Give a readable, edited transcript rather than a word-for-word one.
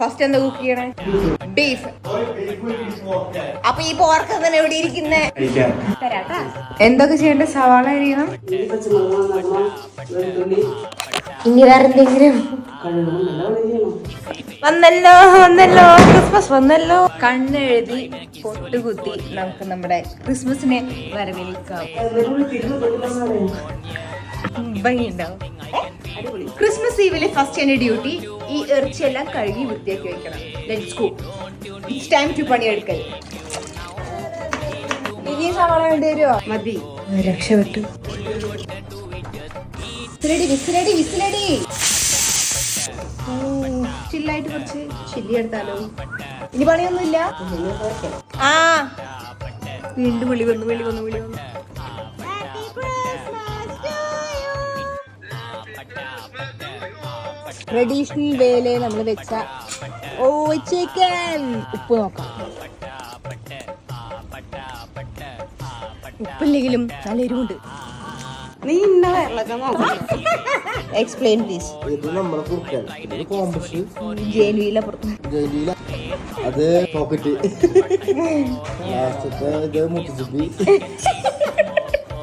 First എന്താ cook ചെയ്യണേ? Beef. അപ്പൊ ഈ പോർക്ക് തന്നെ എവിടെ ഇരിക്കുന്നേ? എന്തൊക്കെ ചെയ്യണ്ടേ? സവാള അരിയണം. ഇനി വേറെ എന്തെങ്കിലും? വന്നല്ലോ വന്നല്ലോ, ക്രിസ്മസ് വന്നല്ലോ. കണ്ണെഴുതി പൊട്ടുകുത്തി നമുക്ക് നമ്മുടെ ക്രിസ്മസിനെ വരവേൽക്കാം. ഭംഗിയുണ്ടാവും. ക്രിസ്മസ് ഈവിലെ ഫസ്റ്റ് എന്റെ ഡ്യൂട്ടി ഈ ഇറച്ചിയെല്ലാം കഴുകി വൃത്തിയാക്കി വെക്കണം. Let's go. It's time to പണിയെടുക്കൽ. ഇനിയും സവാള വേണ്ടി വരുമോ? മതി. രക്ഷപ്പെട്ടു. വിസിലടി വിസിലടി. ചില്ലായിട്ട് കുറച്ച് ചില്ലി എടുത്താലോ? ഇനി പണിയൊന്നുമില്ല. ആ വീണ്ടും വിളി വന്നു. ട്രഡീഷണൽ വേയില് നമ്മൾ വെച്ച ചിക്കൻ. ഉപ്പ് നോക്കാം. ഉപ്പില്ലെങ്കിലും നല്ല എരിവുണ്ട്. നീ ഇന്ന വയറിളക്കാൻ നോക്കാം. Explain please. ഇത് നമ്മുടെ കുറുക്കൻ, ഇത് കോമ്പസ്, ജയിലില അത് പോക്കറ്റ്, ലാസ്റ്റത്തെ ഇത് മുട്ടിച്ചിപ്പി.